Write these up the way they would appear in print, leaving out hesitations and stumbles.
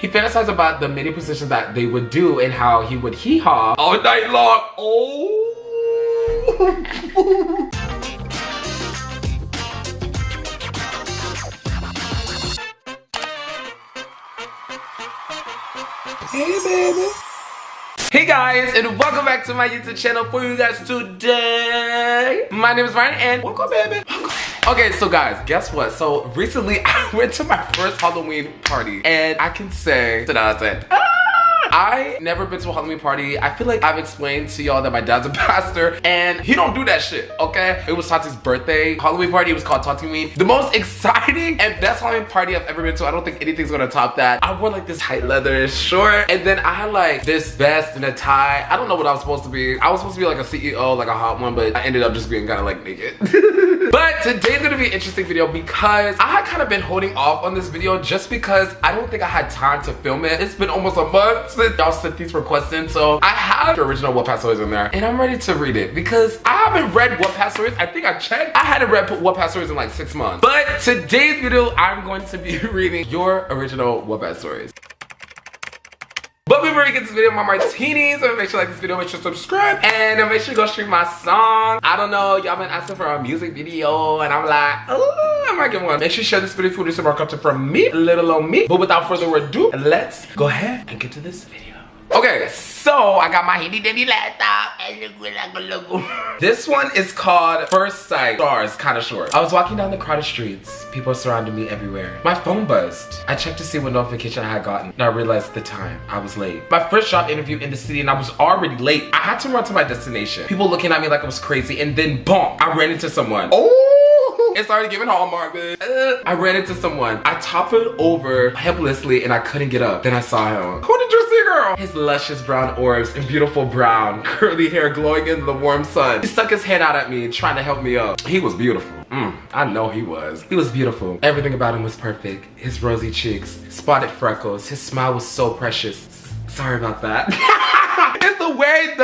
He fantasized about the many positions that they would do and how he would hee-haw all night long. Oh. Hey, baby. Hey guys, and welcome back to my YouTube channel for you guys today. My name is Ryan and welcome, baby. Welcome. Okay, so guys, guess what? So recently I went to my first Halloween party and I can say that I said, I never been to a Halloween party. I feel like I've explained to y'all that my dad's a pastor and he don't do that shit, okay? It was Tati's birthday Halloween party. It was called Tatiween. The most exciting and best Halloween party I've ever been to. I don't think anything's gonna top that. I wore like this tight leather short and then I had like this vest and a tie. I don't know what I was supposed to be. I was supposed to be like a CEO, like a hot one, but I ended up just being kind of like naked. But today's gonna be an interesting video because I had kind of been holding off on this video just because I don't think I had time to film it. It's been almost a month since y'all sent these requests in, so I have the original Wattpad stories in there and I'm ready to read it because I haven't read Wattpad stories. I think I checked. I hadn't read Wattpad stories in like 6 months. But today's video, I'm going to be reading your original Wattpad stories. But before we get to this video, my martinis, make sure you like this video, make sure to subscribe, and make sure you go stream my song. I don't know, y'all been asking for a music video, and I'm like, oh, I might get one. Make sure you share this video for this more content from me, little old me. But without further ado, let's go ahead and get to this video. Okay, so I got my handy dandy laptop. This one is called First Sight. Stars, kind of short. I was walking down the crowded streets. People surrounded me everywhere. My phone buzzed. I checked to see what notification I had gotten. And I realized the time. I was late. My first job interview in the city and I was already late. I had to run to my destination. People looking at me like I was crazy and then bonk, I ran into someone. Oh! It started giving Hallmark, bitch. I ran into someone. I toppled over helplessly and I couldn't get up. Then I saw him. Who did you see, girl? His luscious brown orbs and beautiful brown, curly hair glowing in the warm sun. He stuck his hand out at me, trying to help me up. He was beautiful. I know he was. He was beautiful. Everything about him was perfect. His rosy cheeks, spotted freckles. His smile was so precious. Sorry about that. It's the way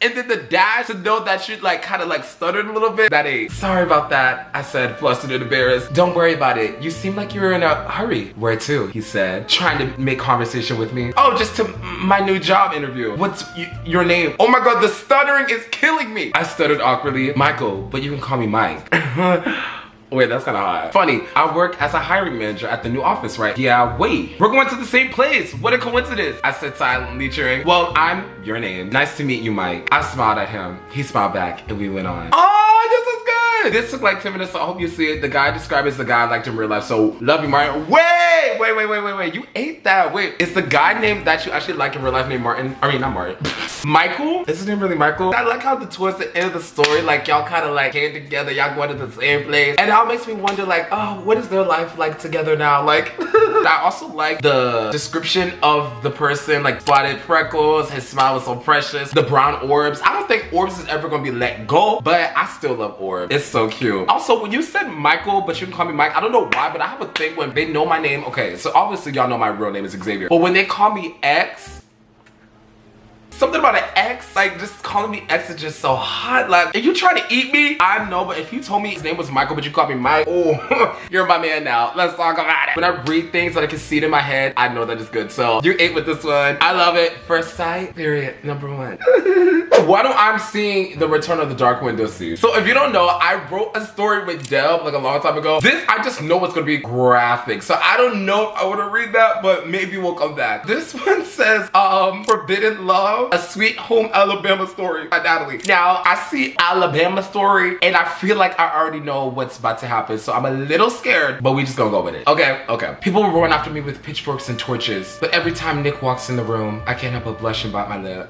and then the dash to know that you like kind of like stuttered a little bit. That ain't. Sorry about that, I said, flustered and embarrassed. Don't worry about it. You seem like you were in a hurry. Where to? He said, trying to make conversation with me. Oh, just to my new job interview. What's your name? Oh my God, the stuttering is killing me. I stuttered awkwardly. Michael, but you can call me Mike. Wait, that's kind of hot. Funny, I work as a hiring manager at the new office, right? Yeah, wait, we're going to the same place. What a coincidence. I said silently, cheering. Well, I'm your name. Nice to meet you, Mike. I smiled at him. He smiled back and we went on. Oh, this is good. This took like 10 minutes, so I hope you see it. The guy described as the guy I liked in real life, so love you, Martin. Wait. You ate that. Wait, is the guy named that you actually like in real life named Martin? I mean, not Martin. Michael? Is his name really Michael? I like how towards the end of the story, like y'all kind of like came together, y'all going to the same place. And now it makes me wonder like, oh, what is their life like together now? Like, I also like the description of the person, like spotted freckles, his smile was so precious, the brown orbs. I don't think orbs is ever gonna be let go, but I still love orbs. It's so cute. Also, when you said Michael, but you can call me Mike, I don't know why, but I have a thing when they know my name. Okay, so obviously y'all know my real name is Xavier, but when they call me X, something about an X, like just calling me X is just so hot. Like, are you trying to eat me? I know, but if you told me his name was Michael, but you called me Mike, oh, you're my man now. Let's talk about it. When I read things that I can see it in my head, I know that it's good. So you ate with this one. I love it. First sight, period, #1. Why don't I'm seeing the Return of the Dark Window scene? So if you don't know, I wrote a story with Deb like a long time ago. This, I just know it's gonna be graphic. So I don't know if I wanna read that, but maybe we'll come back. This one says, Forbidden Love, a Sweet Home Alabama Story by Natalie. Now, I see Alabama Story and I feel like I already know what's about to happen. So I'm a little scared, but we just gonna go with it. Okay. People will run after me with pitchforks and torches. But every time Nick walks in the room, I can't help but blush and bite my lip.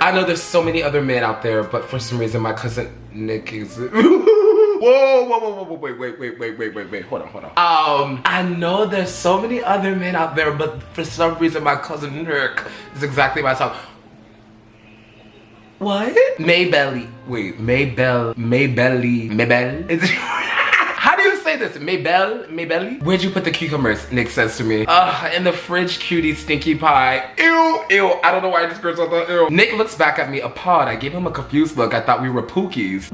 I know there's so many other men out there, but for some reason my cousin Nick is... Whoa, wait, hold on. I know there's so many other men out there, but for some reason my cousin Nick is exactly my type. What? Maybelly. Wait, Maybell. How do you say say this? Maybelly? Where'd you put the cucumbers? Nick says to me. In the fridge, cutie, stinky pie. Ew, ew. I don't know why I just cursed out that ew. Nick looks back at me appalled. I gave him a confused look. I thought we were pookies.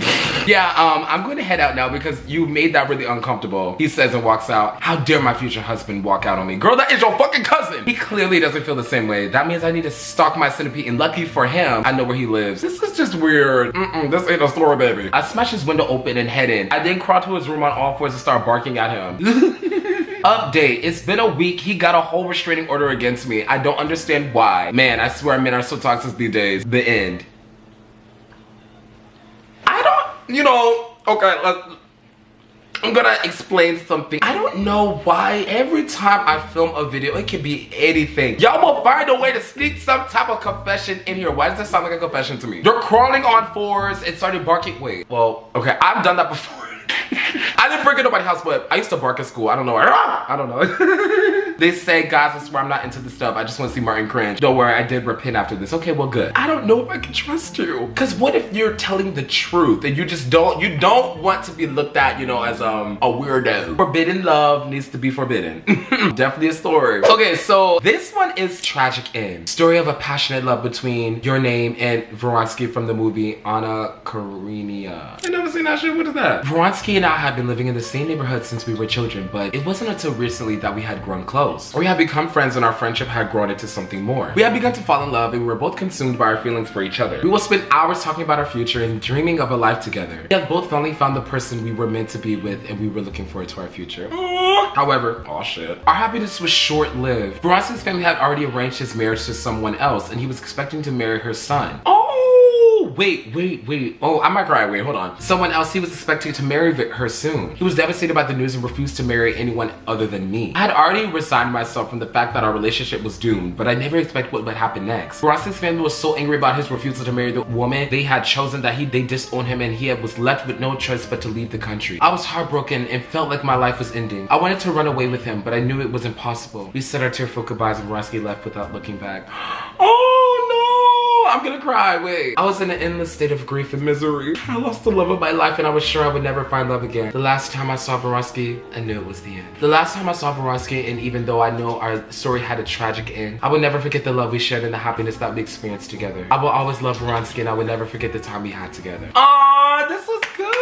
Yeah, I'm going to head out now because you made that really uncomfortable. He says and walks out. How dare my future husband walk out on me? Girl, that is your fucking cousin. He clearly doesn't feel the same way. That means I need to stalk my centipede, and lucky for him, I know where he lives. This is just weird. This ain't a story, baby. I smash his window open and head in. I then crawl to his room on all fours and start barking at him. Update, it's been a week. He got a whole restraining order against me. I don't understand why. Man, I swear men are so toxic these days. The end. I don't, you know, okay, I'm gonna explain something. I don't know why every time I film a video, it can be anything. Y'all will find a way to sneak some type of confession in here. Why does that sound like a confession to me? You're crawling on fours and started barking. Wait, well, okay, I've done that before. I didn't break into nobody's house, but I used to bark at school. I don't know. I don't know. They say, guys, I swear I'm not into this stuff. I just want to see Martin cringe. Don't worry, I did repent after this. Okay, well, good. I don't know if I can trust you. Because what if you're telling the truth and you just don't want to be looked at, you know, as a weirdo? Forbidden love needs to be forbidden. Definitely a story. Okay, so this one is tragic end. Story of a passionate love between your name and Vronsky from the movie Anna Karenina. I never seen that shit. What is that? Vronsky and I had been living in the same neighborhood since we were children, but it wasn't until recently that we had grown close. We had become friends and our friendship had grown into something more. We had begun to fall in love and we were both consumed by our feelings for each other. We will spend hours talking about our future and dreaming of a life together. We had both finally found the person we were meant to be with and we were looking forward to our future. However, oh shit, our happiness was short-lived. Vronsky's family had already arranged his marriage to someone else and he was expecting to marry her son. Wait. Oh, I might cry. Wait, hold on. Someone else he was expecting to marry her soon. He was devastated by the news and refused to marry anyone other than me. I had already resigned myself from the fact that our relationship was doomed, but I never expected what would happen next. Ross's family was so angry about his refusal to marry the woman they had chosen that they disowned him and he was left with no choice but to leave the country. I was heartbroken and felt like my life was ending. I wanted to run away with him, but I knew it was impossible. We said our tearful goodbyes and Vronsky left without looking back. Oh no! I'm gonna cry, wait. I was in an endless state of grief and misery. I lost the love of my life and I was sure I would never find love again. The last time I saw Vronsky, I knew it was the end. The last time I saw Vronsky, and even though I know our story had a tragic end, I will never forget the love we shared and the happiness that we experienced together. I will always love Vronsky and I will never forget the time we had together. Aww, this was good.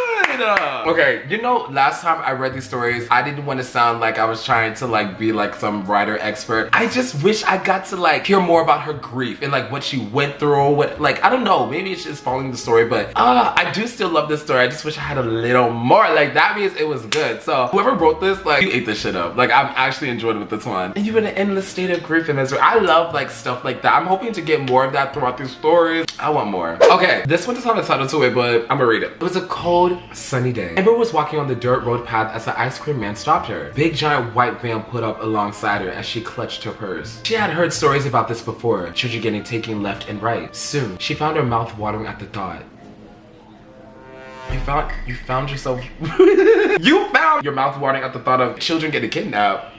Okay, you know, last time I read these stories, I didn't want to sound like I was trying to like be like some writer expert. I just wish I got to like hear more about her grief and like what she went through, what, like, I don't know, maybe it's just following the story, but I do still love this story. I just wish I had a little more. Like, that means it was good. So whoever wrote this, like, you ate this shit up. Like, I've actually enjoyed it with this one. And you're in an endless state of grief and misery. I love like stuff like that. I'm hoping to get more of that throughout these stories. I want more. Okay, this one doesn't have a title to it, but I'm gonna read it. It was a cold, sunny day. Amber was walking on the dirt road path as the ice cream man stopped her. Big giant white van put up alongside her as she clutched her purse. She had heard stories about this before, children getting taken left and right. Soon, she found her mouth watering at the thought. You found yourself you found your mouth watering at the thought of children getting kidnapped.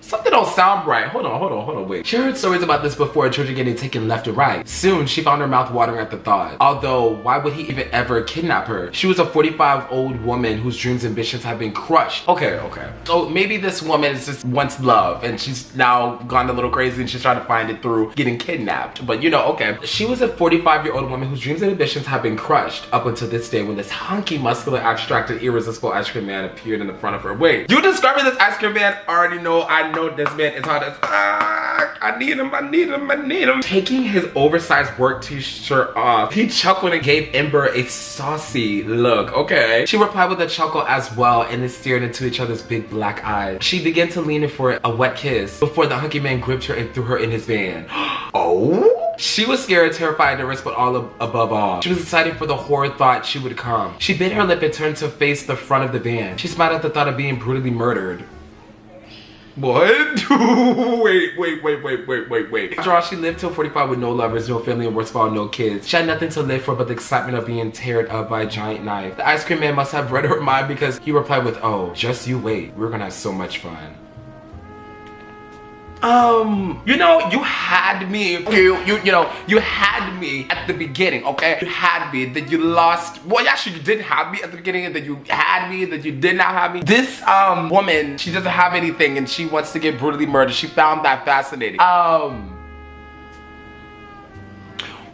Something don't sound right. Hold on, wait. She heard stories about this before, children getting taken left and right. Soon, she found her mouth watering at the thought. Although, why would he even ever kidnap her? She was a 45-year-old woman whose dreams and ambitions had been crushed. Okay. So maybe this woman is just wants love and she's now gone a little crazy and she's trying to find it through getting kidnapped. But you know, okay. She was a 45-year-old woman whose dreams and ambitions had been crushed up until this day when this hunky, muscular, abstracted, irresistible ice cream man appeared in the front of her. Wait, you describing this ice cream man? I already know, I know this man is hot as fuck. I need him. Taking his oversized work t-shirt off, he chuckled and gave Ember a saucy look. Okay. She replied with a chuckle as well and they stared into each other's big black eyes. She began to lean in for a wet kiss before the hunky man gripped her and threw her in his van. Oh? She was scared, terrified, and nervous, but all above all, she was excited for the horror thought she would come. She bit her lip and turned to face the front of the van. She smiled at the thought of being brutally murdered. What? wait. After all, she lived till 45 with no lovers, no family, and worst of all, no kids. She had nothing to live for but the excitement of being teared up by a giant knife. The ice cream man must have read her mind because he replied with, "Oh, just you wait. We're gonna have so much fun." You know, you had me. You had me at the beginning, okay? You had me, then you lost. Well, actually, you did have me at the beginning, and then you had me, then you did not have me. This woman, she doesn't have anything, and she wants to get brutally murdered. She found that fascinating.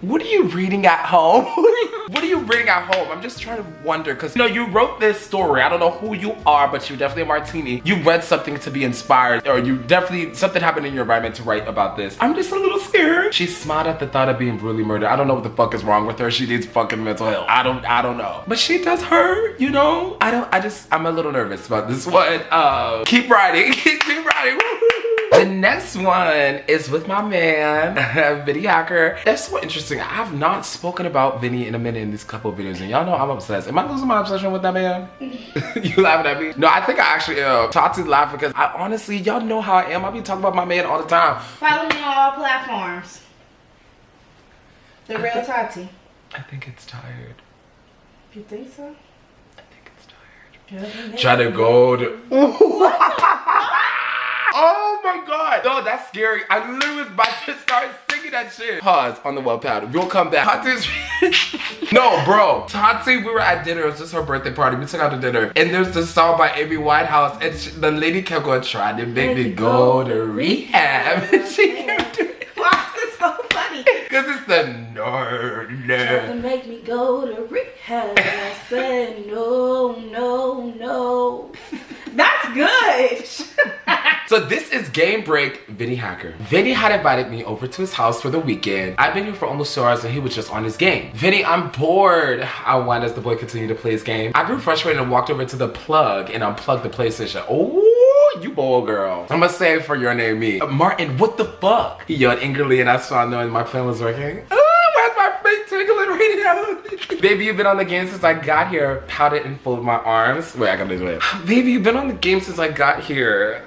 What are you reading at home? What are you reading at home? I'm just trying to wonder, because, you know, you wrote this story. I don't know who you are, but you're definitely a martini. You read something to be inspired, or you definitely, something happened in your environment to write about this. I'm just a little scared. She smiled at the thought of being brutally murdered. I don't know what the fuck is wrong with her. She needs fucking mental health. I don't know. But she does her, you know? I'm a little nervous about this one. Keep writing. Keep writing. The next one is with my man, Vinnie Hacker. That's so interesting. I have not spoken about Vinnie in a minute in these couple of videos, and y'all know I'm obsessed. Am I losing my obsession with that man? You laughing at me? No, I think I actually am. Tati's laughing because I honestly, y'all know how I am. I be talking about my man all the time. Follow me on all platforms. The real Tati. I think it's tired. You think so? I think it's tired. Try to go to... Oh my god. No, that's scary. I literally was about to start singing that shit. Pause on the wattpad. We'll come back. Tati's... No, bro. Tati, we were at dinner. It was just her birthday party. We took out to dinner. And there's this song by Amy Winehouse. And the lady kept going, try to make me go to rehab. She kept doing it. Why is this so funny? Because it's the no. Try to make me go to rehab. I said no, no, no. That's good. So this is game break Vinnie Hacker. Vinnie had invited me over to his house for the weekend. I've been here for almost 2 hours and he was just on his game. Vinnie, I'm bored. I whined as the boy continued to play his game. I grew frustrated and walked over to the plug and unplugged the PlayStation. Oh, you bold girl. I'm gonna say it for your name, me. Martin, what the fuck? He yelled angrily and I saw knowing my plan was working. Why's my face tingling right now? Baby, you've been on the game since I got here. Pouted and folded my arms. Wait, I gotta do it. Baby, you've been on the game since I got here.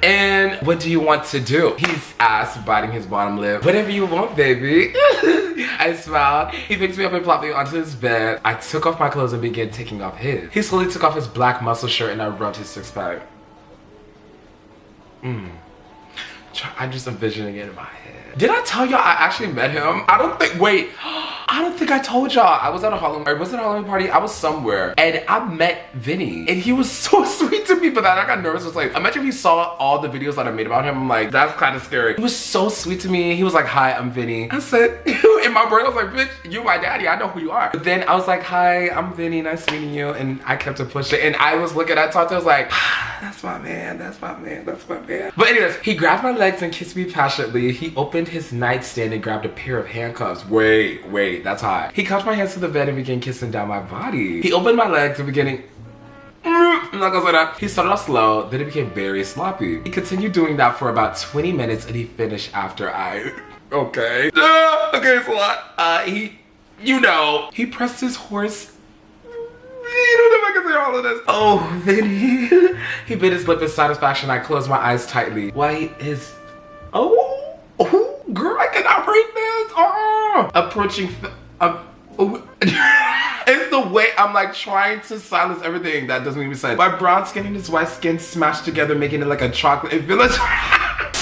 And what do you want to do? He's asked, biting his bottom lip. Whatever you want, baby. I smiled. He picked me up and plopped me onto his bed. I took off my clothes and began taking off his. He slowly took off his black muscle shirt and I rubbed his six-pack. I'm just envisioning it in my head. Did I tell y'all I actually met him? I don't think I told y'all. I was at a Halloween party. I was somewhere and I met Vinnie and he was so sweet to me, but then I got nervous. I was like, imagine if he saw all the videos that I made about him. I'm like, that's kind of scary. He was so sweet to me. He was like, hi, I'm Vinnie. I said, in my brain, I was like, bitch, you my daddy. I know who you are. But then I was like, hi, I'm Vinnie. Nice meeting you. And I kept it pushing. And I was looking at Tati. I was like, that's my man. That's my man. That's my man. But anyways, he grabbed my legs and kissed me passionately. He opened his nightstand and grabbed a pair of handcuffs. Wait, that's hot. He cupped my hands to the bed and began kissing down my body. He opened my legs and beginning. I'm not gonna say that. He started off slow, then it became very sloppy. He continued doing that for about 20 minutes and he finished after I... Okay. Okay, it's a lot. He pressed his horse. You don't know if I can say all of this. Oh, Vinnie. He bit his lip in satisfaction. I closed my eyes tightly. Why his... Oh, girl, I cannot read this. Approaching... It's the way I'm like trying to silence everything that doesn't even sense. My brown skin and his white skin smashed together, making it like a chocolate and vanilla.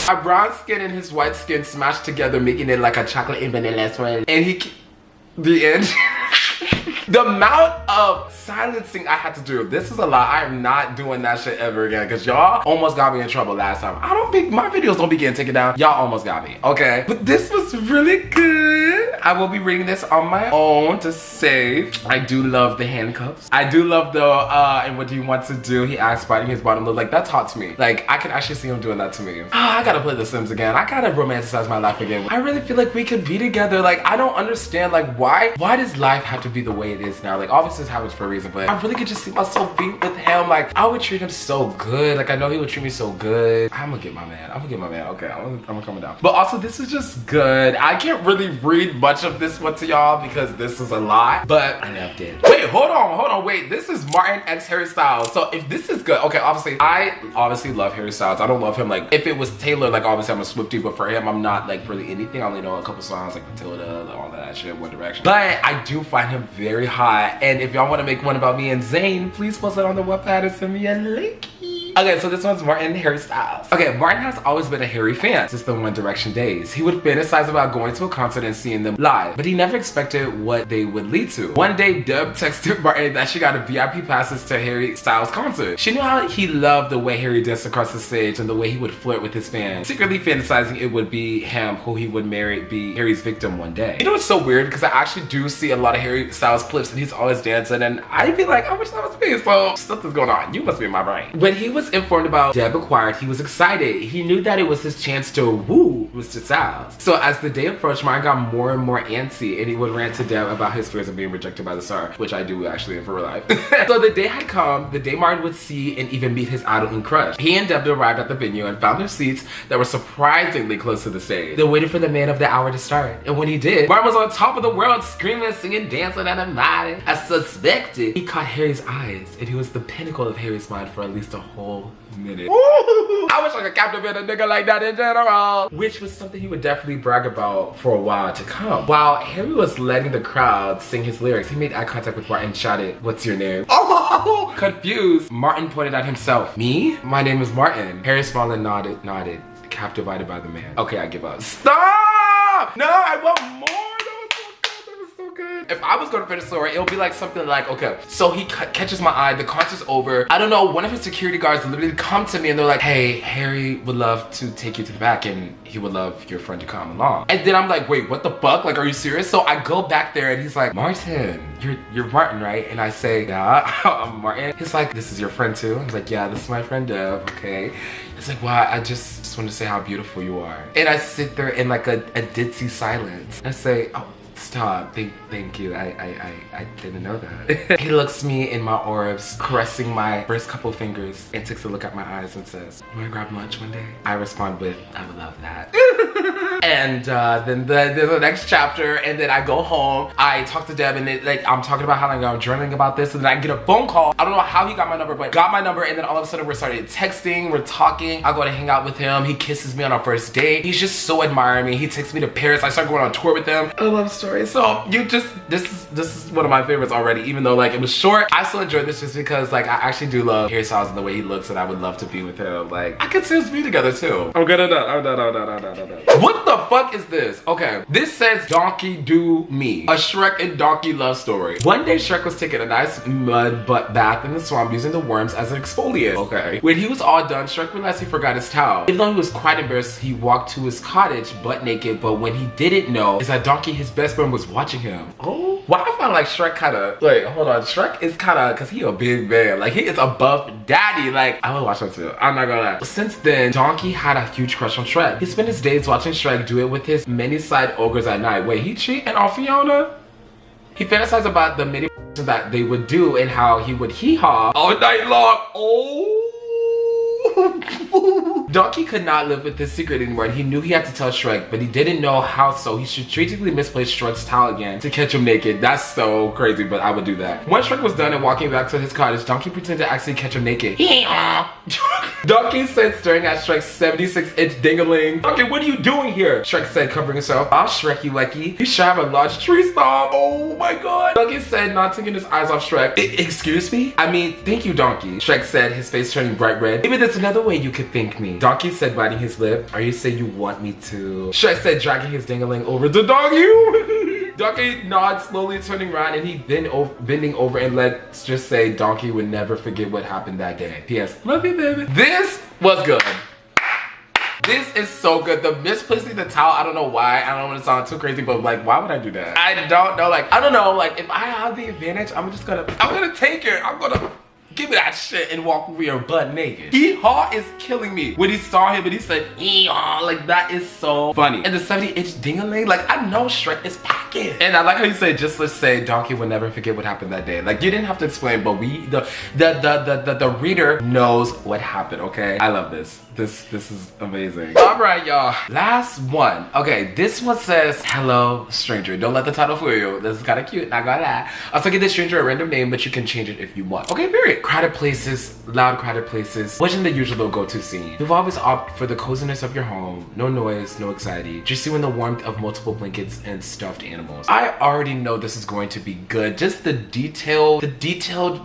My brown skin and his white skin smashed together, making it like a chocolate and vanilla swirl. And the end. The amount of silencing I had to do, this is a lot. I am not doing that shit ever again because y'all almost got me in trouble last time. My videos don't be getting taken down. Y'all almost got me, okay? But this was really good. I will be reading this on my own to save. I do love the handcuffs. I do love the, and what do you want to do? He asked, biting his bottom lip. Like, that's hot to me. Like, I can actually see him doing that to me. I gotta play The Sims again. I gotta romanticize my life again. I really feel like we could be together. Like, I don't understand, like, why does life have to be the way it is now? Like, obviously this happens for a reason, but I really could just see myself being with him. Like, I would treat him so good. Like, I know he would treat me so good. I'm gonna get my man. Okay, I'm gonna calm down. But also, this is just good. I can't really read much of this one to y'all because this is a lot, but I loved it. Wait, hold on, wait. This is Martin X Harry Styles. So if this is good, okay, I obviously love Harry Styles. I don't love him. Like, if it was Taylor, like, obviously I'm a Swiftie, but for him, I'm not like really anything. I only know a couple songs like Matilda, all that shit, One Direction. But I do find him very hot. And if y'all want to make one about me and Zayn, please post it on the wattpad and send me a link. Okay, so this one's Martin Harry Styles. Okay, Martin has always been a Harry fan since the One Direction days. He would fantasize about going to a concert and seeing them live, but he never expected what they would lead to. One day, Deb texted Martin that she got a VIP passes to Harry Styles concert. She knew how he loved the way Harry danced across the stage and the way he would flirt with his fans, secretly fantasizing it would be him who he would marry, be Harry's victim one day. You know what's so weird? Because I actually do see a lot of Harry Styles clips and he's always dancing, and I'd be like, I wish that was me. So something's going on. You must be in my brain. When he was informed about Deb acquired, he was excited. He knew that it was his chance to woo Mr. Styles. So as the day approached, Martin got more and more antsy, and he would rant to Deb about his fears of being rejected by the star, which I do actually in real life. So the day had come, the day Martin would see and even meet his idol and crush. He and Deb arrived at the venue and found their seats that were surprisingly close to the stage. They waited for the man of the hour to start, and when he did, Martin was on top of the world, screaming, singing, dancing, and admiring. As suspected, he caught Harry's eyes, and he was the pinnacle of Harry's mind for at least a whole minute. I wish I could captivate a nigga like that in general. Which was something he would definitely brag about for a while to come. While Harry was letting the crowd sing his lyrics, he made eye contact with Martin and shouted, "What's your name?" Oh! Confused, Martin pointed at himself. "Me? My name is Martin." Harry smiled and nodded, captivated by the man. Okay, I give up. Stop! No, I want more. If I was going to finish the story, it would be like something like, okay, so he catches my eye, the concert's over. I don't know, one of his security guards literally come to me and they're like, "Hey, Harry would love to take you to the back and he would love your friend to come along." And then I'm like, wait, what the fuck? Like, are you serious? So I go back there and he's like, "Martin, you're Martin, right?" And I say, "Yeah, I'm Martin." He's like, "This is your friend too?" I was like, "Yeah, this is my friend Deb." Okay. It's like, "Wow, I just wanted to say how beautiful you are." And I sit there in like a ditzy silence. I say, "Oh, stop, thank you, I didn't know that." He looks me in my orbs, caressing my first couple fingers, and takes a look at my eyes and says, "You wanna grab lunch one day?" I respond with, "I would love that." And then there's the next chapter, and then I go home, I talk to Deb, and I'm talking about how I'm journaling about this, and then I get a phone call. I don't know how he got my number, but got my number, and then all of a sudden we're started texting, we're talking. I go to hang out with him, he kisses me on our first date. He's just so admiring me. He takes me to Paris, I start going on tour with him. I love stories. So this is one of my favorites already, even though like it was short. I still enjoyed this just because like I actually do love Harry Styles and the way he looks, and I would love to be with him. Like I could see us be together too. I'm done. What the fuck is this? Okay, this says Donkey Do Me, a Shrek and Donkey love story. One day Shrek was taking a nice mud butt bath in the swamp using the worms as an exfoliant. Okay. When he was all done, Shrek realized he forgot his towel. Even though he was quite embarrassed, he walked to his cottage butt naked, but when he didn't know is that Donkey, his best friend, was watching him. Oh. Well, I find like Shrek kinda, wait, hold on. Shrek is kinda, cause he a big man. Like he is a buff daddy. Like I would watch him too. I'm not gonna lie. Since then, Donkey had a huge crush on Shrek. He spent his days watching Shrek do it with his many side ogres at night. Wait, he cheating on Fiona? He fantasized about the many that they would do and how he would hee-haw all night long. Oh. Donkey could not live with this secret anymore, and he knew he had to tell Shrek, but he didn't know how, so he strategically misplaced Shrek's towel again to catch him naked. That's so crazy, but I would do that. Once Shrek was done and walking back to his cottage, Donkey pretended to actually catch him naked. Donkey said, staring at Shrek's 76-inch ding-a-ling, "Donkey, what are you doing here?" Shrek said, covering himself. "Oh, Shreky Wecky, you should have a large tree stump." Oh my god. Donkey said, not taking his eyes off Shrek. "Excuse me? I mean, thank you, Donkey." Shrek said, his face turning bright red. "Maybe there's another way you could thank me." Donkey said, biting his lip, "Are you saying you want me to?" Shrek said, dragging his ding-a-ling over to Donkey. Donkey nods, slowly turning around, and he then bending over, and let's just say Donkey would never forget what happened that day. P.S. Love you, baby. This was good. This is so good. The misplacing the towel, I don't know why. I don't want to sound too crazy, but like, why would I do that? I don't know. Like, I don't know. Like, if I have the advantage, I'm gonna take it. I'm gonna give me that shit and walk over your butt naked. Hee-haw is killing me. When he saw him and he said, hee-haw, like that is so funny. And the 70-inch ding-a-ling, like I know Shrek is packing. And I like how you say, just let's say Donkey would never forget what happened that day. Like you didn't have to explain, but the reader knows what happened, okay? I love this. This is amazing. All right, y'all. Last one. Okay, this one says, "Hello, stranger." Don't let the title fool you. This is kind of cute, not gonna lie. Also give this stranger a random name, but you can change it if you want. Okay, period. Crowded places, loud crowded places. Wasn't the usual go-to scene. You've always opted for the coziness of your home. No noise, no anxiety. Just you in the warmth of multiple blankets and stuffed animals. I already know this is going to be good. Just the detailed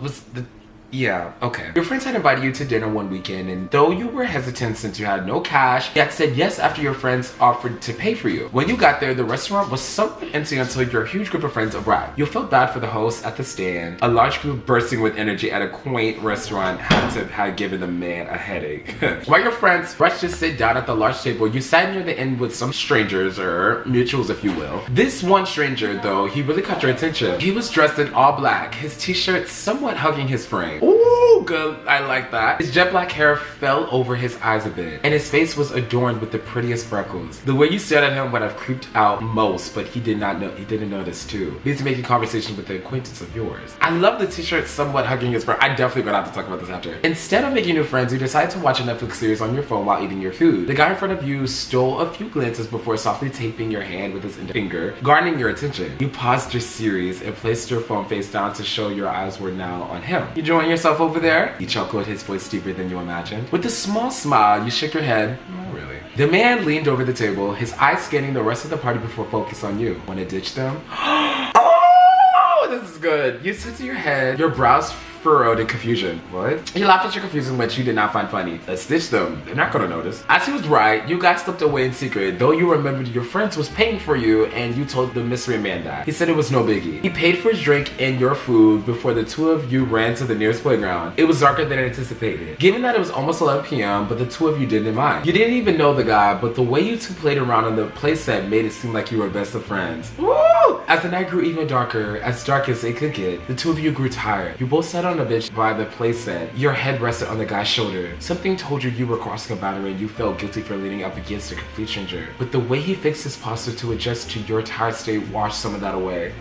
was the Yeah, okay. Your friends had invited you to dinner one weekend, and though you were hesitant since you had no cash, you had said yes after your friends offered to pay for you. When you got there, the restaurant was somewhat empty until your huge group of friends arrived. You felt bad for the host at the stand. A large group bursting with energy at a quaint restaurant had given the man a headache. While your friends rushed to sit down at the large table, you sat near the end with some strangers, or mutuals if you will. This one stranger, though, he really caught your attention. He was dressed in all black, his t-shirt somewhat hugging his frame. Ooh, good, I like that. His jet black hair fell over his eyes a bit, and his face was adorned with the prettiest freckles. The way you stared at him would have creeped out most, but he didn't notice too. He's making conversation with an acquaintance of yours. I love the t-shirt somewhat hugging his frame. I definitely gonna have to talk about this after. Instead of making new friends, you decide to watch a Netflix series on your phone while eating your food. The guy in front of you stole a few glances before softly taping your hand with his finger, garnering your attention. You paused your series and placed your phone face down to show your eyes were now on him. You enjoying yourself over there? He chuckled, his voice deeper than you imagined. With a small smile, you shook your head. Not really. The man leaned over the table, his eyes scanning the rest of the party before focusing on you. Want to ditch them? Oh, this is good. You sit to your head, your brows furrowed in confusion. What? He laughed at your confusion, which you did not find funny. Let's ditch them. They're not gonna notice. As he was right, you guys slipped away in secret, though you remembered your friends was paying for you and you told the mystery man that. He said it was no biggie. He paid for his drink and your food before the two of you ran to the nearest playground. It was darker than anticipated. Given that it was almost 11 p.m., but the two of you didn't mind. You didn't even know the guy, but the way you two played around on the playset made it seem like you were best of friends. Woo! As the night grew even darker, as dark as it could get, the two of you grew tired. You both sat on a bench by the playset. Your head rested on the guy's shoulder. Something told you were crossing a boundary and you felt guilty for leaning up against a complete stranger. But the way he fixed his posture to adjust to your tired state washed some of that away.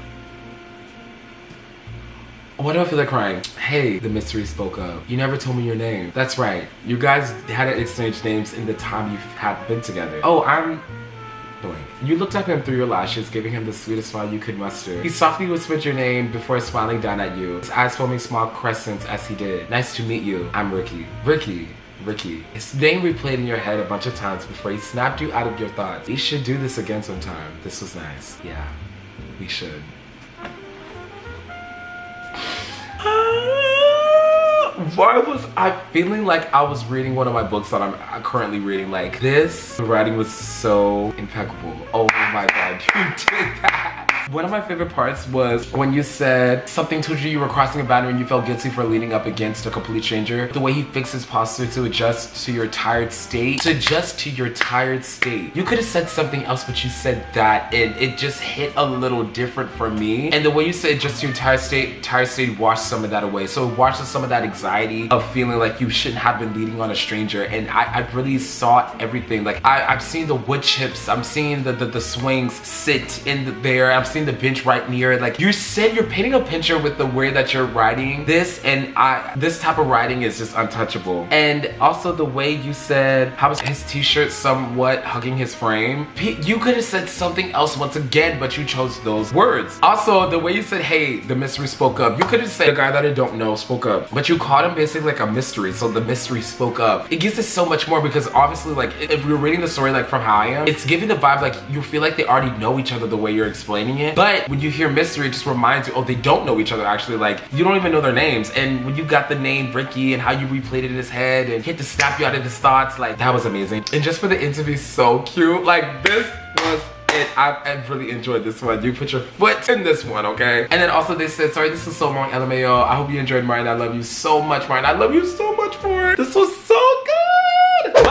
Why do I feel like crying? Hey, the mystery spoke up. You never told me your name. That's right. You guys hadn't exchanged names in the time you had been together. Oh, I'm blank. You looked at him through your lashes, giving him the sweetest smile you could muster. He softly whispered your name before smiling down at you, his eyes forming small crescents as he did. Nice to meet you. I'm Ricky. Ricky. His name replayed in your head a bunch of times before he snapped you out of your thoughts. We should do this again sometime. This was nice. Yeah, we should. Why was I feeling like I was reading one of my books that I'm currently reading? Like this, the writing was so impeccable. Oh my god, you did that. One of my favorite parts was when you said something told you were crossing a boundary and you felt guilty for leaning up against a complete stranger. The way he fixed his posture to adjust to your tired state. You could have said something else, but you said that and it just hit a little different for me. And the way you said just to your tired state washed some of that away. So it washes some of that anxiety of feeling like you shouldn't have been leaning on a stranger. And I really saw everything. Like I've seen the wood chips, I'm seeing the swings sit in there, I'm seeing the bench right near it. Like you said, you're painting a picture with the way that you're writing this, and this type of writing is just untouchable. And also the way you said how was his t-shirt somewhat hugging his frame. You could have said something else once again, but you chose those words. Also the way you said, hey, the mystery spoke up. You could have said the guy that I don't know spoke up, but you called him basically like a mystery, so the mystery spoke up. It gives it so much more because obviously like if you're reading the story like from how I am, it's giving the vibe like you feel like they already know each other the way you're explaining it. But when you hear mystery, it just reminds you, oh, they don't know each other actually. Like you don't even know their names. And when you got the name Ricky and how you replayed it in his head and he had to snap you out of his thoughts, like that was amazing. And just for the interview, so cute. Like this was it. I really enjoyed this one. You put your foot in this one, okay? And then also they said, sorry, this is so long, LMAO. I hope you enjoyed Martin. I love you so much, Martin. I love you so much more. This was so good. But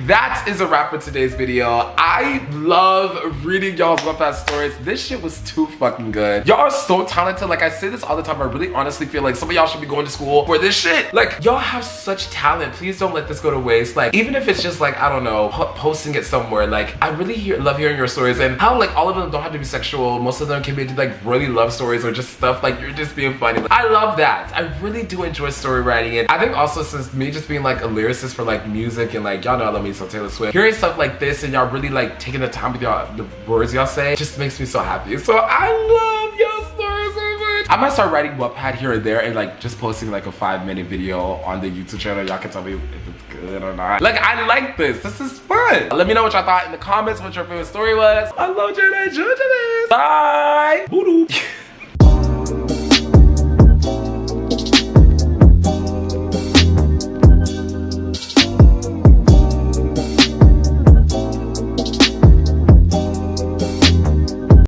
that is a wrap for today's video. I love reading y'all's Wattpad stories. This shit was too fucking good. Y'all are so talented. Like I say this all the time. I really honestly feel like some of y'all should be going to school for this shit. Like y'all have such talent. Please don't let this go to waste. Like even if it's just like, I don't know, posting it somewhere. Like I really love hearing your stories and how like all of them don't have to be sexual. Most of them can be like really love stories or just stuff like you're just being funny. Like, I love that. I really do enjoy story writing. And I think also since me just being like a lyricist for like music and like y'all know I love me some Taylor Swift, hearing stuff like this and y'all really like taking the time with y'all, the words y'all say just makes me so happy. So I love y'all stories so much. I might start writing Wattpad here and there and like just posting like a 5-minute video on the YouTube channel. Y'all can tell me if it's good or not. Like I like this. This is fun. Let me know what y'all thought in the comments, what your favorite story was. I love you and I enjoyed this. Bye. Voodoo.